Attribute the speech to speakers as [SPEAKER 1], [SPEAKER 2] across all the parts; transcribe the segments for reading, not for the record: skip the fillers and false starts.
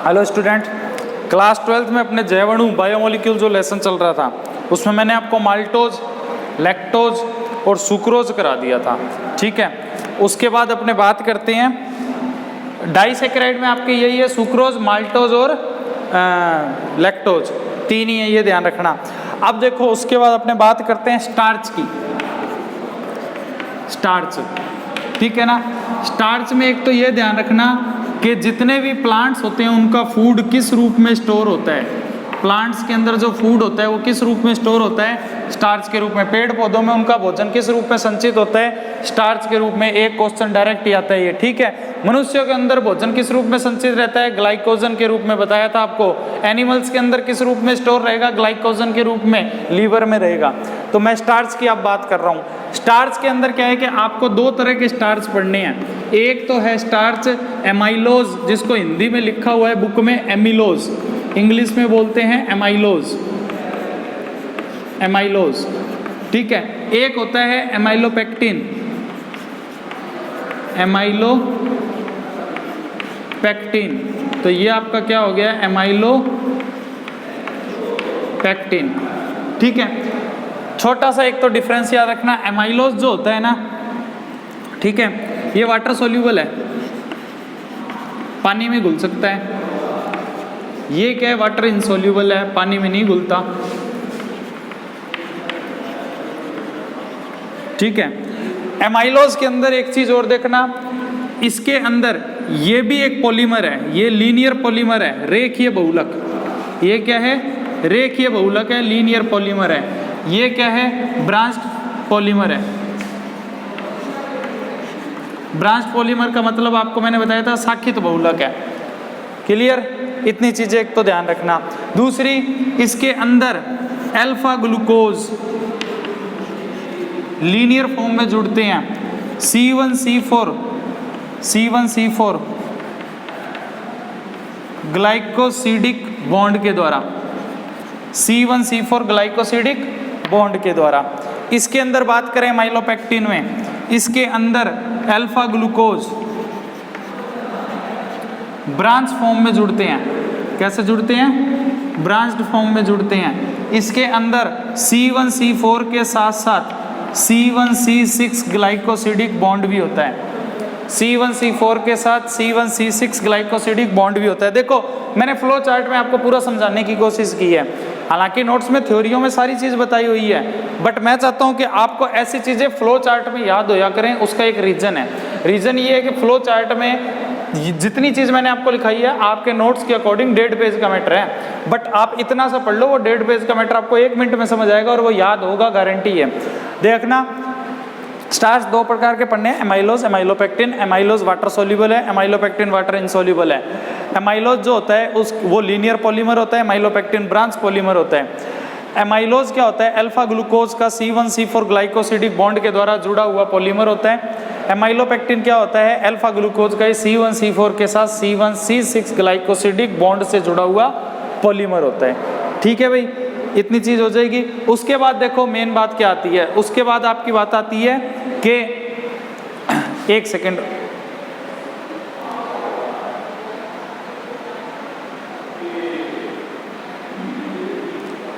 [SPEAKER 1] Hello student, class 12th में अपने जैवाणु biomolecule जो लेसन चल रहा था उसमें मैंने आपको माल्टोज, लैक्टोज और सुक्रोज करा दिया था। ठीक है, उसके बाद अपने बात करते हैं डाइसैकेराइड में आपके यही है, सुक्रोज, माल्टोज और लैक्टोज, तीन ही है, ये ध्यान रखना। अब देखो उसके बाद अपने बात करते हैं स्टार्च की। स्टार्च, ठीक है ना। स्टार्च में एक तो ये ध्यान रखना कि जितने भी प्लांट्स होते हैं उनका फूड किस रूप में स्टोर होता है। प्लांट्स के अंदर जो फूड होता है वो किस रूप में स्टोर होता है, स्टार्च के रूप में। पेड़ पौधों में उनका भोजन किस रूप में संचित होता है, स्टार्च के रूप में। एक क्वेश्चन डायरेक्ट ही आता है ये, ठीक है। मनुष्यों के अंदर भोजन किस रूप में संचित रहता है, ग्लाइकोजन के रूप में बताया था आपको। एनिमल्स के अंदर किस रूप में स्टोर रहेगा, ग्लाइकोजन के रूप में, लीवर में रहेगा। तो मैं स्टार्च की अब बात कर रहा हूँ। स्टार्च के अंदर क्या है कि आपको दो तरह के स्टार्च पढ़ने हैं। एक तो है स्टार्च एमाइलोज, जिसको हिंदी में लिखा हुआ है बुक में एमिलोज, इंग्लिश में बोलते हैं एमाइलोज, एमाइलोज, ठीक है। एक होता है एमाइलोपेक्टिन, एमाइलोपेक्टिन। तो ये आपका क्या हो गया, एमाइलोपेक्टिन, ठीक है। छोटा सा एक तो डिफरेंस याद रखना, एमाइलोज जो होता है ना, ठीक है, ये वाटर सोल्यूबल है, पानी में घुल सकता है। ये क्या है, वाटर इनसोल्यूबल है, पानी में नहीं घुलता, ठीक है। एमाइलोज के अंदर एक चीज और देखना, इसके अंदर ये भी एक पॉलीमर है, ये लीनियर पॉलीमर है, रेखीय बहुलक। ये क्या है, रेखीय बहुलक है, लीनियर पॉलीमर है। ये क्या है, ब्रांच्ड पॉलीमर है। ब्रांच्ड पॉलीमर का मतलब आपको मैंने बताया था शाखित बहुलक है। क्लियर, इतनी चीजें एक तो ध्यान रखना। दूसरी, इसके अंदर अल्फा ग्लूकोज लीनियर फॉर्म में जुड़ते हैं, C1C4 ग्लाइकोसिडिक बॉन्ड के द्वारा, C1C4 ग्लाइकोसिडिक बॉन्ड के द्वारा। इसके अंदर बात करें माइलोपेक्टिन में, इसके अंदर अल्फा ग्लूकोज ब्रांच फॉर्म में जुड़ते हैं। कैसे जुड़ते हैं, ब्रांच्ड फॉर्म में जुड़ते हैं। इसके अंदर C1C4 के साथ साथ C1C6 ग्लाइकोसिडिक बॉन्ड भी होता है। C1C4 के साथ C1C6 ग्लाइकोसिडिक बॉन्ड भी होता है। देखो मैंने फ्लो चार्ट में आपको पूरा समझाने की कोशिश की है, हालांकि नोट्स में थ्योरियों में सारी चीज़ बताई हुई है, बट मैं चाहता हूं कि आपको ऐसी चीज़ें फ्लो चार्ट में याद होया करें। उसका एक रीज़न है, रीज़न ये है कि फ्लो चार्ट में जितनी चीज़ मैंने आपको लिखाई है आपके नोट्स के अकॉर्डिंग 1.5 पेज का मैटर है, बट आप इतना सा पढ़ लो, वो 1.5 पेज का मैटर आपको 1 मिनट में समझ आएगा और वो याद होगा, गारंटी है। देखना, स्टार्च दो प्रकार के पढ़ने हैं, amylose, amylopectin. Amylose water soluble है, एमाइलोपेक्टिन वाटर इनसोल्यूबल है। एमाइलोज जो होता है वो लीनियर पॉलीमर होता है, एमाइलोपेक्टिन ब्रांच पॉलीमर होता है। एमाइलोज क्या होता है, अल्फा ग्लूकोज का C1C4 ग्लाइकोसिडिक बॉन्ड के द्वारा जुड़ा हुआ पॉलीमर होता है। एमाइलोपेक्टिन क्या होता है, अल्फा ग्लूकोज का C1C4 के साथ C1C6 ग्लाइकोसिडिक बॉन्ड से जुड़ा हुआ पॉलीमर होता है। ठीक है भाई, इतनी चीज हो जाएगी। उसके बाद देखो मेन बात क्या आती है, उसके बाद आपकी बात आती है कि एक सेकेंड,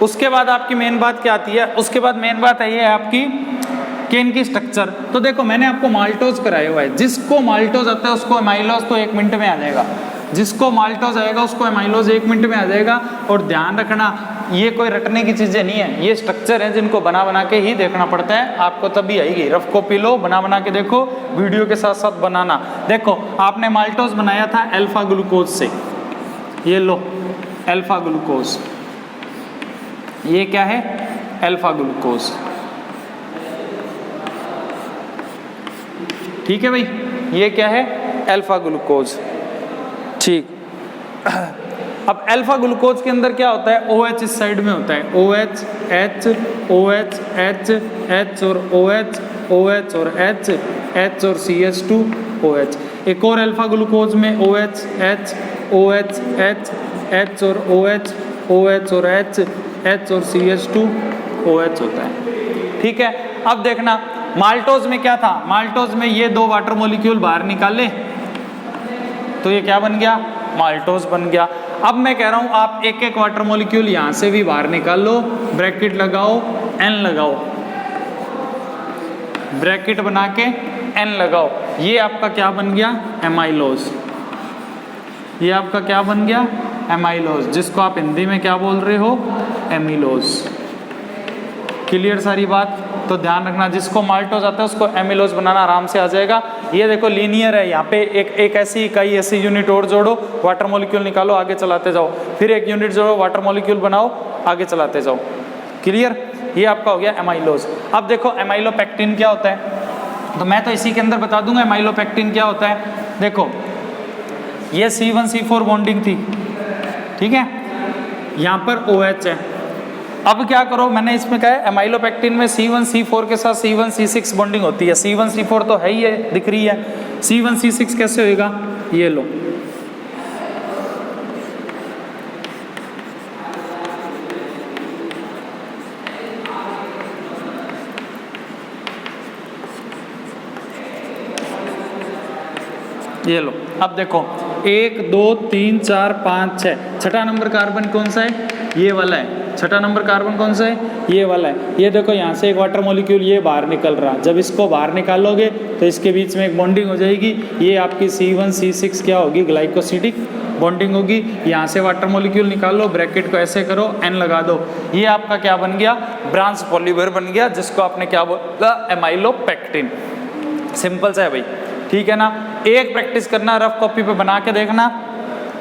[SPEAKER 1] उसके बाद आपकी मेन बात क्या आती है, उसके बाद मेन बात है ये आपकी कि इनकी स्ट्रक्चर। तो देखो मैंने आपको माल्टोज कराया हुआ है, जिसको माल्टोज आता है उसको एमाइलोज तो 1 मिनट में आ जाएगा, जिसको माल्टोज आएगा उसको एमाइलोज 1 मिनट में आ जाएगा। और ध्यान रखना, ये कोई रटने की चीजें नहीं है, ये स्ट्रक्चर है जिनको बना बना के ही देखना पड़ता है, आपको तभी आएगी। रफ कॉपी लो, बना बना के देखो, वीडियो के साथ साथ बनाना। देखो आपने माल्टोज बनाया था अल्फा ग्लूकोज से, ये लो अल्फा ग्लूकोज, ये क्या है, अल्फा ग्लूकोज, ठीक है भाई, ये क्या है, अल्फा ग्लूकोज, ठीक। अब अल्फा ग्लूकोज के अंदर क्या होता है, OH इस साइड में होता है, OH H OH H H और OH OH और H H और CH2 OH। एक और अल्फा ग्लूकोज में OH H OH H H और OH OH और H H और CH2 OH होता है। ठीक है, अब देखना माल्टोज में क्या था, माल्टोज में ये 2 वाटर मॉलिक्यूल बाहर निकाले तो ये क्या बन गया, माल्टोज बन गया। अब मैं कह रहा हूं आप एक एक वाटर मॉलिक्यूल यहां से भी बाहर निकाल लो, ब्रैकेट लगाओ, N लगाओ, ब्रैकेट बना के N लगाओ, ये आपका क्या बन गया? एमाइलोज। ये आपका क्या बन गया? एमाइलोज, जिसको आप हिंदी में क्या बोल रहे हो? एमिलोज। क्लियर सारी बात? तो ध्यान रखना, जिसको माल्टोज आता है उसको एमिलोज बनाना आराम से आ जाएगा। ये देखो लीनियर है, यहाँ पे एक ऐसी इकाई ऐसी यूनिट और जोड़ो, वाटर मॉलिक्यूल निकालो, आगे चलाते जाओ, फिर एक यूनिट जोड़ो, वाटर मॉलिक्यूल बनाओ, आगे चलाते जाओ। क्लियर? ये आपका हो गया एमाइलोज। अब देखो एमाइलोपेक्टिन क्या होता है, तो मैं तो इसी के अंदर बता दूंगा एमाइलोपेक्टिन क्या होता है। देखो ये C1C4 बॉन्डिंग थी, ठीक है, यहाँ पर OH है। अब क्या करो, मैंने इसमें कहा है एमाइलोपेक्टिन में C1C4 के साथ C1C6 बॉन्डिंग होती है। C1C4 तो है ही है, दिख रही है, C1C6 कैसे होएगा? ये लो, ये लो। अब देखो 1 2 3 4 5 6, छठा नंबर कार्बन कौन सा है? ये वाला है। छठा नंबर कार्बन कौन सा है? ये वाला है। ये देखो यहाँ से एक वाटर मॉलिक्यूल ये बाहर निकल रहा, जब इसको बाहर निकालोगे तो इसके बीच में एक बॉन्डिंग हो जाएगी, ये आपकी C1C6 क्या होगी? ग्लाइकोसिडिक बॉन्डिंग होगी। यहाँ से वाटर मॉलिक्यूल निकालो, ब्रैकेट को ऐसे करो, N लगा दो, ये आपका क्या बन गया? ब्रांच पॉलीमर बन गया, जिसको आपने क्या बोला? एमाइलोपेक्टिन। सिंपल सा है भाई, ठीक है ना। एक प्रैक्टिस करना, रफ कॉपी पे बना के देखना,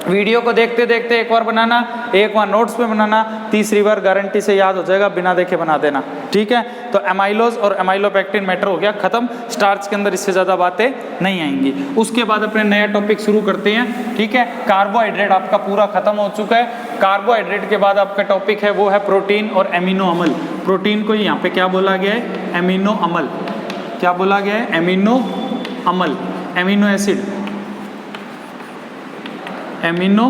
[SPEAKER 1] वीडियो को देखते देखते एक बार बनाना, एक बार नोट्स पे बनाना, तीसरी बार गारंटी से याद हो जाएगा, बिना देखे बना देना, ठीक है। तो एमाइलोज और एमाइलोपेक्टिन मैटर हो गया खत्म, स्टार्च के अंदर इससे ज़्यादा बातें नहीं आएंगी। उसके बाद अपने नया टॉपिक शुरू करते हैं, ठीक है। कार्बोहाइड्रेट आपका पूरा खत्म हो चुका है। कार्बोहाइड्रेट के बाद आपका टॉपिक है वो है प्रोटीन और एमिनो अम्ल। प्रोटीन को यहाँ पे क्या बोला गया है? एमिनो अम्ल। क्या बोला गया है? एमिनो अम्ल, एमिनो एसिड, एमिनो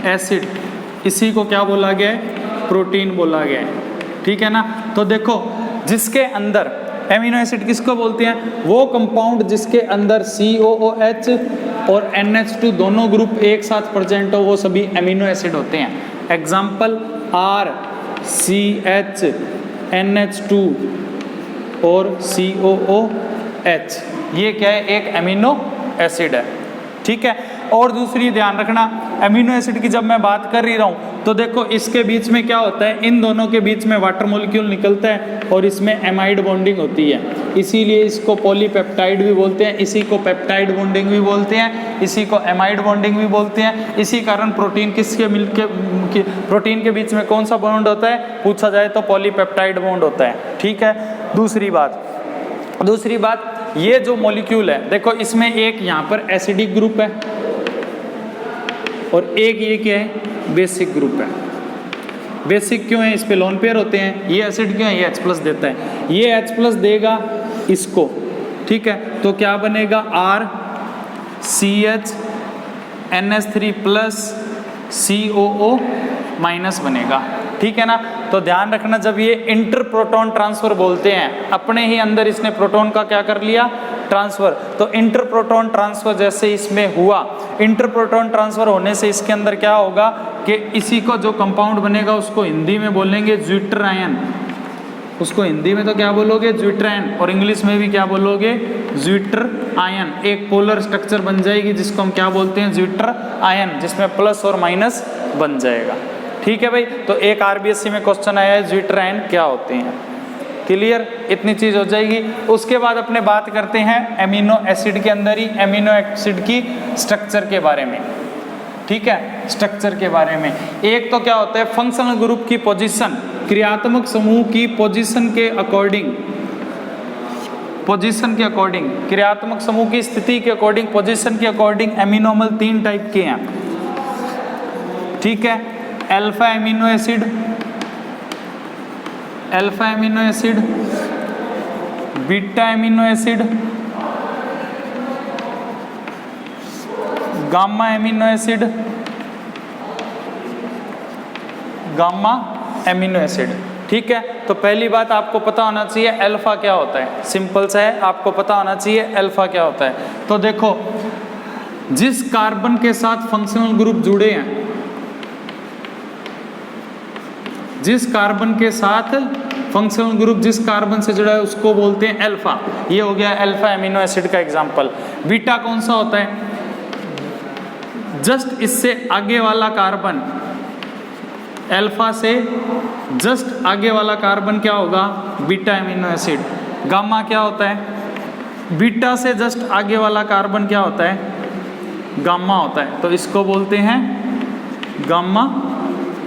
[SPEAKER 1] एसिड, इसी को क्या बोला गया है? प्रोटीन बोला गया है, ठीक है ना। तो देखो जिसके अंदर एमिनो एसिड किसको बोलते हैं? वो कंपाउंड जिसके अंदर COOH और NH2 दोनों ग्रुप एक साथ प्रेजेंट हो, वो सभी एमिनो एसिड होते हैं। एग्जाम्पल RCH NH2 और COOH, ये क्या है? एक एमिनो एसिड है, ठीक है। और दूसरी ध्यान रखना, एमिनो एसिड की जब मैं बात कर ही रहा हूँ तो देखो इसके बीच में क्या होता है? इन दोनों के बीच में वाटर मॉलिक्यूल निकलता है और इसमें एमाइड बॉन्डिंग होती है, इसीलिए इसको पॉलीपेप्टाइड भी बोलते हैं, इसी को पेप्टाइड बॉन्डिंग भी बोलते हैं, इसी को एमाइड बॉन्डिंग भी बोलते हैं। इसी कारण प्रोटीन किसके मिलके प्रोटीन के बीच में कौन सा बॉन्ड होता है? पूछा जाए तो पॉलीपेप्टाइड बॉन्ड होता है, ठीक है। दूसरी बात ये जो मॉलिक्यूल है, देखो इसमें एक यहाँ पर एसिडिक ग्रुप है और एक ये क्या है? बेसिक ग्रुप है। बेसिक क्यों है? इस पे लोन पेयर होते हैं। ये एसिड क्यों है? ये H+ देता है, ये H+ देगा इसको, ठीक है। तो क्या बनेगा? RCH NH3+ COO- बनेगा, ठीक है ना। तो ध्यान रखना, जब ये इंटर प्रोटॉन ट्रांसफर बोलते हैं, अपने ही अंदर इसने प्रोटॉन का क्या कर लिया? ट्रांसफर। तो इंटर प्रोटॉन ट्रांसफर जैसे इसमें हुआ, इंटर प्रोटॉन ट्रांसफर होने से इसके अंदर क्या होगा कि इसी को जो कंपाउंड बनेगा उसको हिंदी में बोलेंगे ज्विटर आयन। उसको हिंदी में तो क्या बोलोगे? ज्विटर आयन, और इंग्लिश में भी क्या बोलोगे? Zwitter ion. एक पोलर स्ट्रक्चर बन जाएगी जिसको हम क्या बोलते हैं? ज्विटर आयन, जिसमें प्लस और माइनस बन जाएगा, ठीक है भाई। तो एक RBSc में क्वेश्चन आया है ज्विटर आयन क्या होते हैं। क्लियर? इतनी चीज हो जाएगी। उसके बाद अपने बात करते हैं एमिनो एसिड के अंदर ही एमिनो एसिड की स्ट्रक्चर के बारे में, ठीक है। स्ट्रक्चर के बारे में एक तो क्या होता है? फंक्शनल ग्रुप की पोजीशन, क्रियात्मक समूह की पोजीशन के अकॉर्डिंग, क्रियात्मक समूह की स्थिति के अकॉर्डिंग, पोजीशन के अकॉर्डिंग एमिनो अम्ल 3 टाइप के हैं, ठीक है। Alpha amino acid, beta amino acid, gamma amino acid, ठीक है। तो पहली बात आपको पता होना चाहिए अल्फा क्या होता है। सिंपल सा है, आपको पता होना चाहिए अल्फा क्या होता है। तो देखो जिस कार्बन के साथ फंक्शनल ग्रुप जुड़े हैं, जिस कार्बन के साथ फंक्शनल ग्रुप जिस कार्बन से जुड़ा है उसको बोलते हैं अल्फा। ये हो गया अल्फा एमिनो एसिड का एग्जांपल। बीटा कौन सा होता है? जस्ट इससे आगे वाला कार्बन, अल्फा से जस्ट आगे वाला कार्बन क्या होगा? Beta amino acid. गामा क्या होता है? बीटा से जस्ट आगे वाला कार्बन क्या होता है? गामा होता है। तो इसको बोलते हैं गामा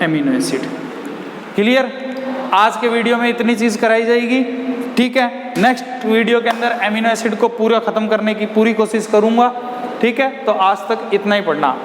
[SPEAKER 1] एमिनो एसिड। क्लियर? आज के वीडियो में इतनी चीज कराई जाएगी, ठीक है। नेक्स्ट वीडियो के अंदर एमिनो एसिड को पूरा खत्म करने की पूरी कोशिश करूंगा, ठीक है। तो आज तक इतना ही पढ़ना।